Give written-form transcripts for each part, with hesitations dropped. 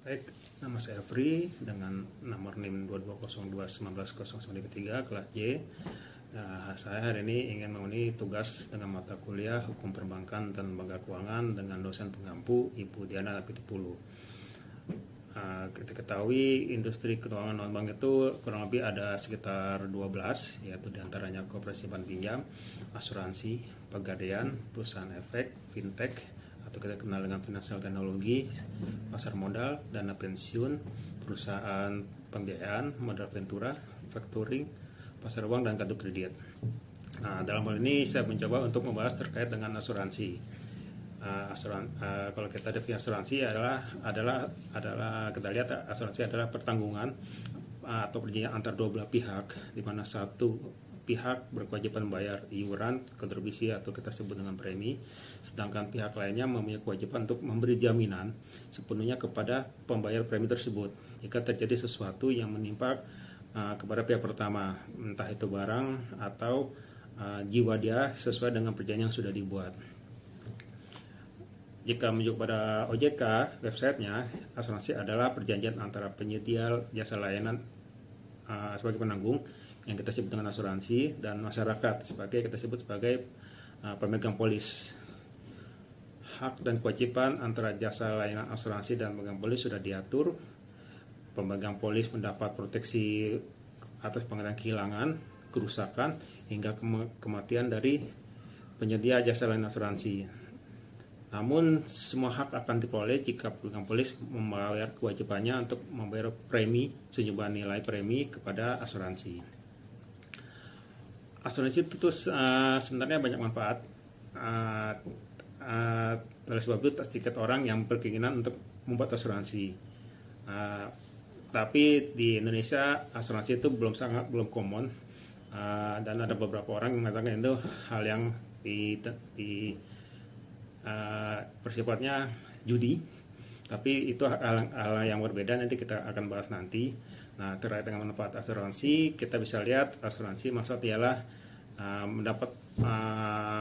Baik, nama saya Fri dengan nomor NIM 2202190093 kelas J. Saya hari ini ingin memenuhi tugas dengan mata kuliah Hukum Perbankan dan Lembaga Keuangan dengan dosen pengampu Ibu Diana Apitupulu. Kita ketahui industri keuangan non-bank itu kurang lebih ada sekitar 12, yaitu diantaranya koperasi simpan pinjam, asuransi, pegadaian, perusahaan efek, fintech, atau kita kenal dengan finansial teknologi, pasar modal, dana pensiun, perusahaan pembiayaan, modal ventura, factoring, pasar uang, dan kartu kredit. Dalam hal ini saya mencoba untuk membahas terkait dengan asuransi. Kalau kita definisi asuransi adalah kita lihat asuransi adalah pertanggungan atau perjanjian antar dua belah pihak, di mana satu pihak berkewajiban membayar iuran, kontribusi atau kita sebut dengan premi, sedangkan pihak lainnya mempunyai kewajiban untuk memberi jaminan sepenuhnya kepada pembayar premi tersebut jika terjadi sesuatu yang menimpa kepada pihak pertama, entah itu barang atau jiwa dia sesuai dengan perjanjian yang sudah dibuat. Jika merujuk pada OJK, websitenya, asuransi adalah perjanjian antara penyedia jasa layanan sebagai penanggung yang kita sebut dengan asuransi, dan masyarakat kita sebut sebagai pemegang polis. Hak dan kewajiban antara jasa layanan asuransi dan pemegang polis sudah diatur. Pemegang polis mendapat proteksi atas pengendalian kehilangan, kerusakan, hingga kematian dari penyedia jasa layanan asuransi. Namun semua hak akan diperoleh jika pemegang polis membayar kewajibannya untuk membayar premi sejumlah nilai premi kepada asuransi. Asuransi itu sebenarnya banyak manfaat. Oleh sebab itu sedikit orang yang berkeinginan untuk membuat asuransi. Tapi di Indonesia asuransi itu belum common, dan ada beberapa orang yang mengatakan itu hal yang bersifatnya judi. Tapi itu hal yang berbeda, nanti kita akan bahas nanti. Nah, terkait dengan manfaat asuransi, kita bisa lihat asuransi maksudnya ialah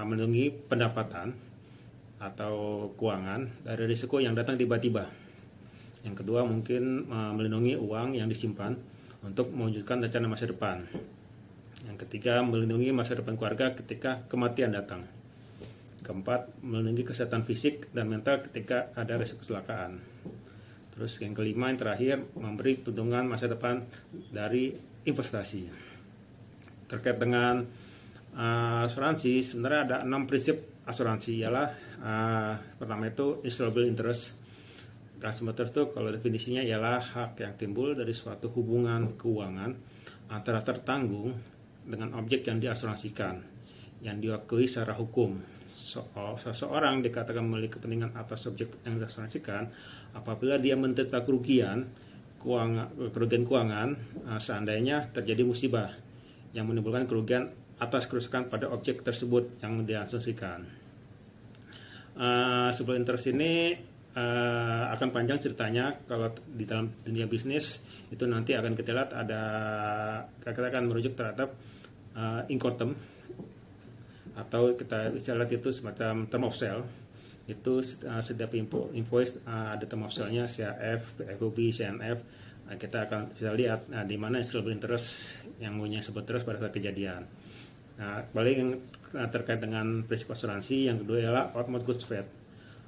melindungi pendapatan atau keuangan dari risiko yang datang tiba-tiba. Yang kedua mungkin melindungi uang yang disimpan untuk mewujudkan rencana masa depan. Yang ketiga melindungi masa depan keluarga ketika kematian datang. Keempat, melindungi kesehatan fisik dan mental ketika ada risiko kecelakaan. Terus yang kelima, yang terakhir, memberi perlindungan masa depan dari investasi. Terkait dengan asuransi, sebenarnya ada 6 prinsip asuransi, ialah pertama itu insurable interest. Insurable interest itu kalau definisinya ialah hak yang timbul dari suatu hubungan keuangan antara tertanggung dengan objek yang diasuransikan yang diakui secara hukum. Seseorang dikatakan memiliki kepentingan atas subjek yang diasuransikan apabila dia menderita kerugian keuangan seandainya terjadi musibah yang menimbulkan kerugian atas kerusakan pada objek tersebut yang diasuransikan. Sebelum interest ini akan panjang ceritanya. Kalau di dalam dunia bisnis itu nanti akan kita lihat kita akan merujuk terhadap incoterm, atau kita bisa lihat itu semacam term of sale. Itu setiap invoice ada term of sale-nya, CAF, FOB, CNF. Kita akan bisa lihat di mana insurable interest yang punya insurable interest pada saat kejadian. Paling terkait dengan prinsip asuransi, yang kedua ialah outmouth good faith.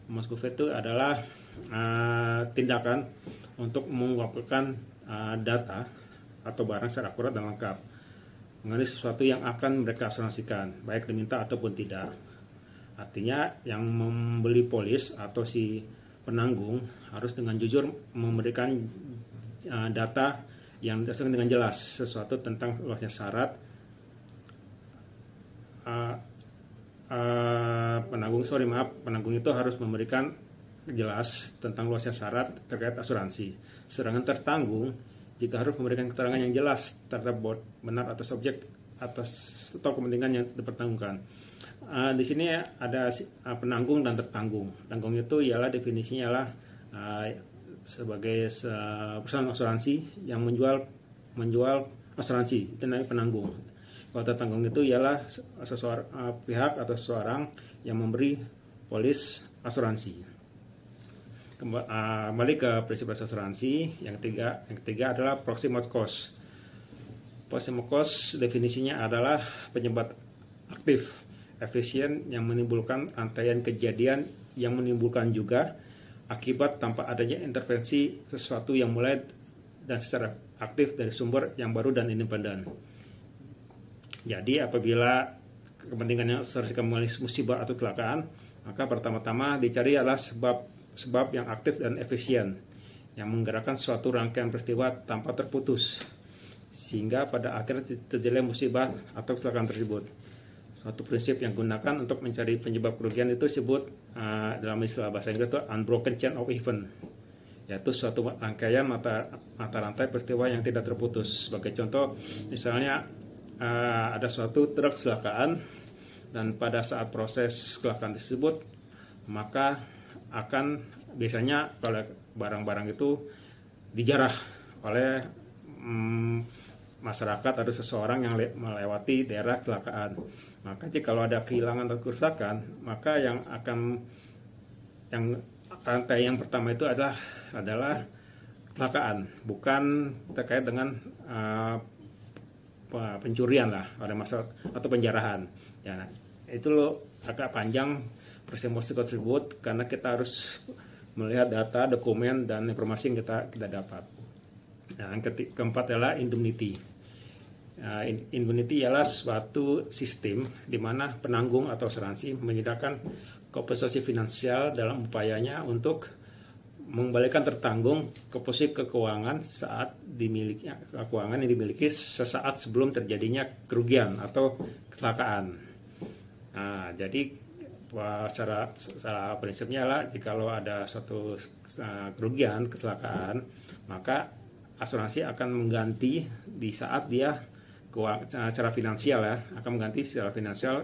Outmouth good faith itu adalah tindakan untuk mengumpulkan data atau barang secara akurat dan lengkap mengenai sesuatu yang akan mereka asuransikan, baik diminta ataupun tidak. Artinya yang membeli polis atau si penanggung harus dengan jujur memberikan data yang didasarkan dengan jelas sesuatu tentang luasnya syarat. Penanggung itu harus memberikan jelas tentang luasnya syarat terkait asuransi. Sedangkan tertanggung jika harus memberikan keterangan yang jelas terhadap benar atas objek atau kepentingan yang dipertanggungkan. Di sini ada penanggung dan tertanggung. Tanggung itu ialah definisinya ialah sebagai perusahaan asuransi yang menjual asuransi, itu namanya penanggung. Kalau tertanggung itu ialah pihak atau seseorang yang memberi polis asuransi. kembali ke prinsip asuransi. Yang ketiga adalah proximate cost. Proximate cost definisinya adalah penyebab aktif efisien yang menimbulkan rangkaian kejadian yang menimbulkan juga akibat tanpa adanya intervensi sesuatu yang mulai dan secara aktif dari sumber yang baru dan independen. Jadi apabila kepentingannya asuransi kembali musibah atau kecelakaan, maka pertama-tama dicari adalah sebab yang aktif dan efisien yang menggerakkan suatu rangkaian peristiwa tanpa terputus sehingga pada akhirnya terjadi musibah atau kecelakaan tersebut. Suatu prinsip yang digunakan untuk mencari penyebab kerugian itu disebut dalam istilah bahasa Inggris itu unbroken chain of event, yaitu suatu rangkaian mata rantai peristiwa yang tidak terputus. Sebagai contoh, misalnya ada suatu truk kecelakaan dan pada saat proses kecelakaan tersebut maka akan biasanya kalau barang-barang itu dijarah oleh masyarakat atau seseorang yang melewati daerah kecelakaan. Maka jika kalau ada kehilangan atau kerusakan, maka yang rantai yang pertama itu adalah kecelakaan, bukan terkait dengan pencurian lah oleh masyarakat atau penjarahan. Ya, nah, itu agak panjang presentasi tersebut karena kita harus melihat data, dokumen dan informasi yang kita dapat. Nah, yang keempat adalah indemnity. Indemnity ialah suatu sistem di mana penanggung atau asuransi menyediakan kompensasi finansial dalam upayanya untuk mengembalikan tertanggung ke posisi keuangan saat keuangan yang dimiliki sesaat sebelum terjadinya kerugian atau kecelakaan. Nah, jadi secara prinsipnya adalah jikalau ada suatu kerugian kecelakaan, maka asuransi akan mengganti di saat dia secara finansial akan mengganti secara finansial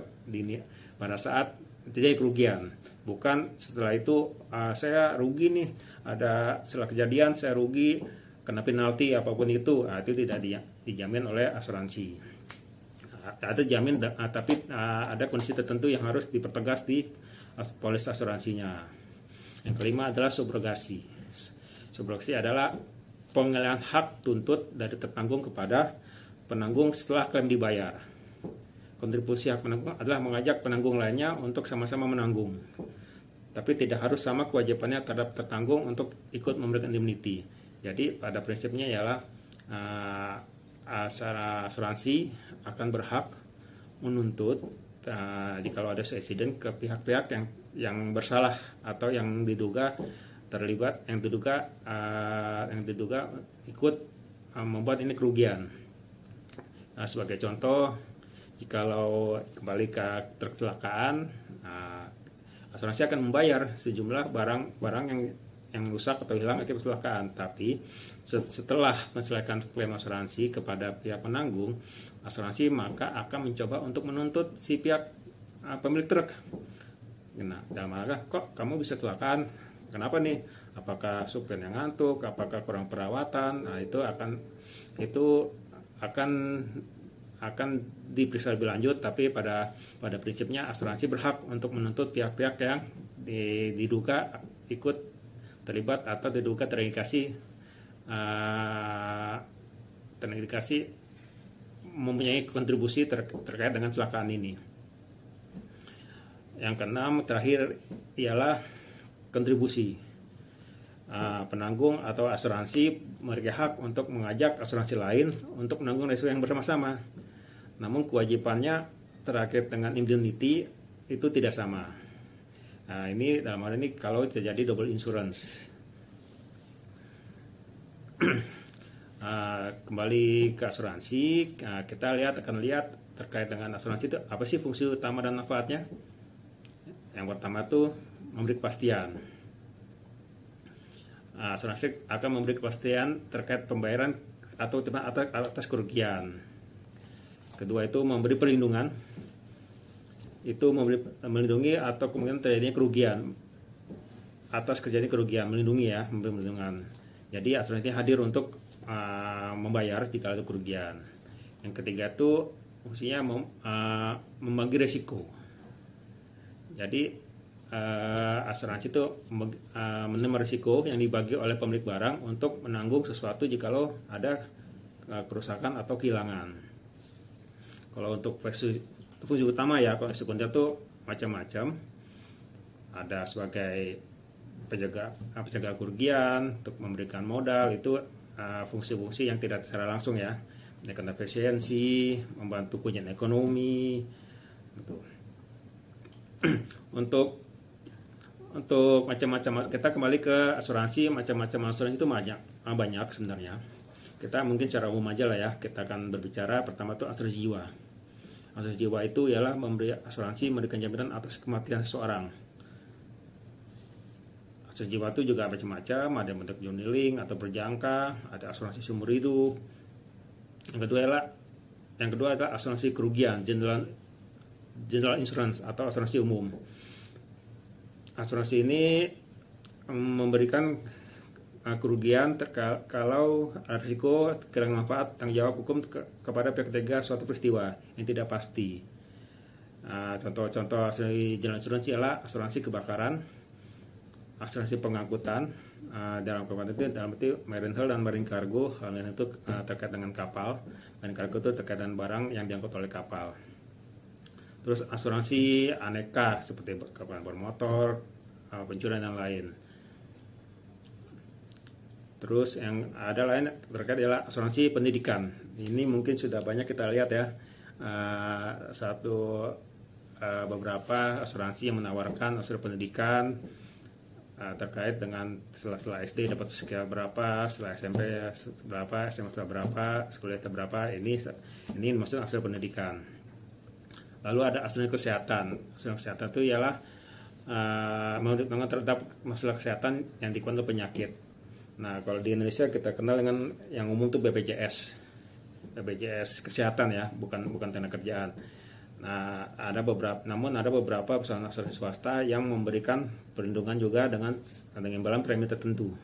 pada saat terjadi kerugian, bukan setelah itu saya rugi nih, ada setelah kejadian saya rugi kena penalti apapun itu tidak dijamin oleh asuransi. Ada jamin tapi ada kondisi tertentu yang harus dipertegas di polis asuransinya. Yang kelima adalah subrogasi. Subrogasi adalah pengalihan hak tuntut dari tertanggung kepada penanggung setelah klaim dibayar. Kontribusi hak penanggung adalah mengajak penanggung lainnya untuk sama-sama menanggung, tapi tidak harus sama kewajibannya terhadap tertanggung untuk ikut memberikan indemnity. Jadi pada prinsipnya ialah asuransi akan berhak menuntut jika ada insiden ke pihak-pihak yang bersalah atau yang diduga terlibat, yang diduga ikut membuat ini kerugian. Nah, sebagai contoh, jikalau kembali ke kecelakaan, asuransi akan membayar sejumlah barang yang rusak atau hilang akibat kecelakaan. Tapi setelah menyelesaikan klaim asuransi kepada pihak penanggung, asuransi maka akan mencoba untuk menuntut si pihak pemilik truk. Nah, dalam hal kok kamu bisa kecelakaan? Kenapa nih? Apakah supir yang ngantuk? Apakah kurang perawatan? Nah, itu akan diperiksa lebih lanjut, tapi pada prinsipnya asuransi berhak untuk menuntut pihak-pihak yang diduga ikut terlibat atau diduga terindikasi mempunyai kontribusi terkait dengan kecelakaan ini. Yang keenam terakhir ialah kontribusi. Penanggung atau asuransi memiliki hak untuk mengajak asuransi lain untuk menanggung risiko yang bersama-sama. Namun kewajibannya terkait dengan indemnity itu tidak sama. Nah, ini dalam hal ini kalau terjadi double insurance. Kembali ke asuransi, kita akan lihat terkait dengan asuransi itu apa sih fungsi utama dan manfaatnya. Yang pertama itu memberi kepastian. Asuransi akan memberi kepastian terkait pembayaran atau atas kerugian. Kedua itu memberi perlindungan, itu melindungi atau kemungkinan terjadinya kerugian atas kejadian kerugian, melindungi memberi perlindungan. Jadi asuransi hadir untuk membayar jika ada kerugian. Yang ketiga itu fungsinya membagi resiko. Jadi asuransi itu menerima risiko yang dibagi oleh pemilik barang untuk menanggung sesuatu jikalau ada kerusakan atau kehilangan. Kalau untuk fungsi utama ya, kalau sekunder itu macam-macam. Ada sebagai penjaga kerugian, untuk memberikan modal, itu fungsi-fungsi yang tidak secara langsung ya, menaikkan efisiensi, membantu penyediaan ekonomi gitu. Untuk macam-macam, kita kembali ke asuransi, macam-macam asuransi itu banyak sebenarnya. Kita mungkin secara umum aja lah ya, kita akan berbicara pertama itu asuransi jiwa. Asuransi jiwa itu ialah memberi asuransi, memberikan jaminan atas kematian seseorang. Asuransi jiwa itu juga macam-macam, ada yang bentuk unit-linked atau berjangka, ada asuransi seumur hidup. Yang kedua adalah asuransi kerugian, general insurance atau asuransi umum. Asuransi ini memberikan kerugian kalau risiko kehilangan manfaat tanggung jawab hukum kepada pihak ketiga suatu peristiwa yang tidak pasti. Contoh-contoh asuransi general insurance adalah asuransi kebakaran, asuransi pengangkutan, dalam arti marine hull dan marine cargo. Hal itu terkait dengan kapal, marine cargo itu terkait dengan barang yang diangkut oleh kapal. Terus asuransi aneka seperti kapal bermotor, pencurian dan lain. Terus yang ada lain terkait adalah asuransi pendidikan. Ini mungkin sudah banyak kita lihat ya, beberapa asuransi yang menawarkan asuransi pendidikan terkait dengan setelah SD dapat sekian berapa, setelah SMP berapa, SMA berapa, kuliah berapa. Ini maksud asuransi pendidikan. Lalu ada asuransi kesehatan. Asuransi kesehatan itu ialah mengenai terhadap masalah kesehatan yang diikuti penyakit. Nah, kalau di Indonesia kita kenal dengan yang umum itu BPJS kesehatan ya, bukan tenaga kerjaan. Nah, ada beberapa perusahaan asuransi swasta yang memberikan perlindungan juga dengan imbalan premi tertentu.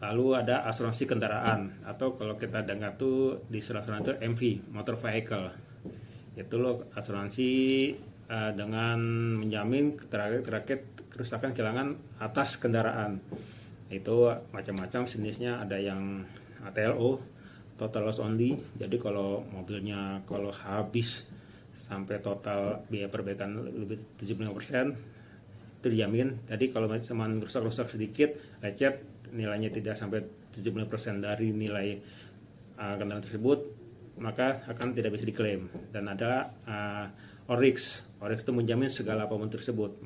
Lalu ada asuransi kendaraan, atau kalau kita dengar tuh di asuransi itu MV, motor vehicle. Itu loh asuransi dengan menjamin terkait kerusakan kehilangan atas kendaraan. Itu macam-macam jenisnya, ada yang TLO, total loss only. Jadi kalau mobilnya kalau habis sampai total biaya perbaikan lebih 75% itu dijamin. Jadi kalau cuma rusak-rusak sedikit, lecet, nilainya tidak sampai 75% dari nilai kendaraan tersebut, maka akan tidak bisa diklaim. Dan ada Orix itu menjamin segala apapun tersebut.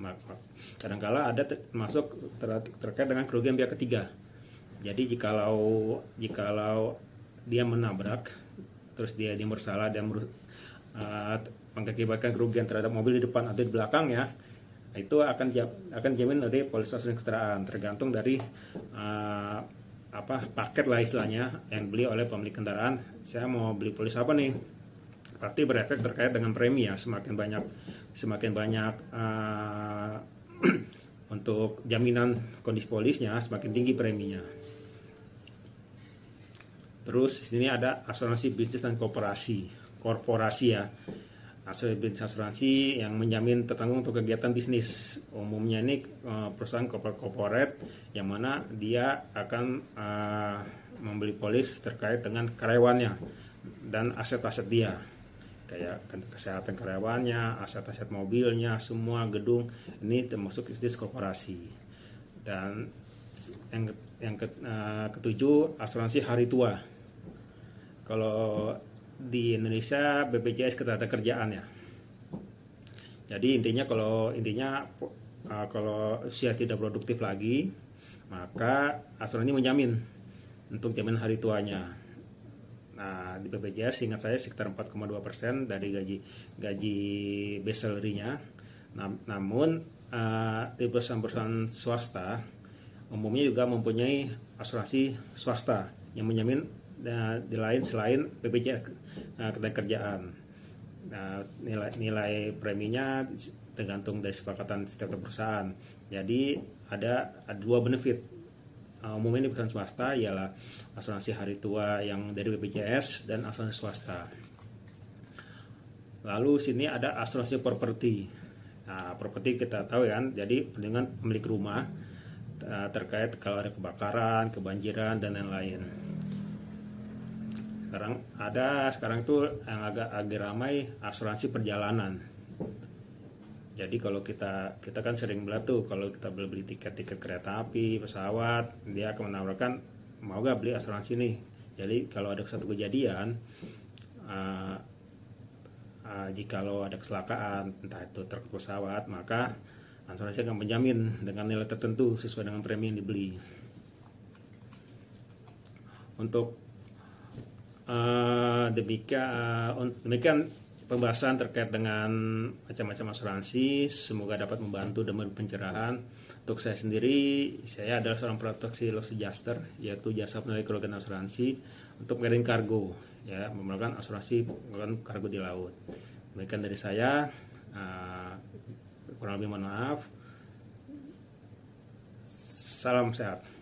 Kadang-kala ada masuk terkait dengan kerugian pihak ketiga. Jadi jikalau dia menabrak, terus dia bersalah dan mengakibatkan kerugian terhadap mobil di depan atau di belakang ya, itu akan jamin dari polis asuransi kendaraan, tergantung dari paket lah istilahnya yang beli oleh pemilik kendaraan. Saya mau beli polis apa nih? Pasti berefek terkait dengan premi ya. Semakin banyak untuk jaminan kondisi polisnya, semakin tinggi preminya. Terus di sini ada asuransi bisnis dan korporasi ya. Asuransi yang menjamin tertanggung untuk kegiatan bisnis. Umumnya ini perusahaan corporate yang mana dia akan membeli polis terkait dengan karyawannya dan aset-aset dia, kayak kesehatan karyawannya, aset-aset mobilnya, semua gedung. Ini termasuk bisnis korporasi. Dan yang ketujuh, asuransi hari tua. Kalau di Indonesia BPJS ketenagakerjaan ya. Jadi intinya kalau usia tidak produktif lagi, maka asuransi menjamin untuk jaminan hari tuanya. Nah, di BPJS ingat saya sekitar 4,2% dari gaji base salary-nya. Namun di perusahaan swasta umumnya juga mempunyai asuransi swasta yang menjamin di lain selain BPJS ketenagakerjaan. Nilai preminya tergantung dari kesepakatan setiap perusahaan. Jadi ada dua benefit. Umumnya di perusahaan swasta ialah asuransi hari tua yang dari BPJS dan asuransi swasta. Lalu sini ada asuransi properti. Nah, properti kita tahu kan, jadi dengan pemilik rumah terkait kalau ada kebakaran, kebanjiran dan lain-lain. Sekarang tuh yang agak ramai asuransi perjalanan. Jadi kalau kita kan sering beli tuh, kalau kita beli tiket kereta api, pesawat, dia akan menawarkan mau gak beli asuransi nih. Jadi kalau ada satu kejadian, jikalau ada kecelakaan, entah itu truk pesawat, maka asuransi akan menjamin dengan nilai tertentu sesuai dengan premi yang dibeli. Untuk demikian pembahasan terkait dengan macam-macam asuransi. Semoga dapat membantu dan memberi pencerahan. Untuk saya sendiri, saya adalah seorang proteksi loss adjuster, yaitu jasa penilai kerugian asuransi untuk marine cargo, ya, melakukan asuransi melakukan kargo di laut. Demikian dari saya, kurang lebih mohon maaf. Salam sehat.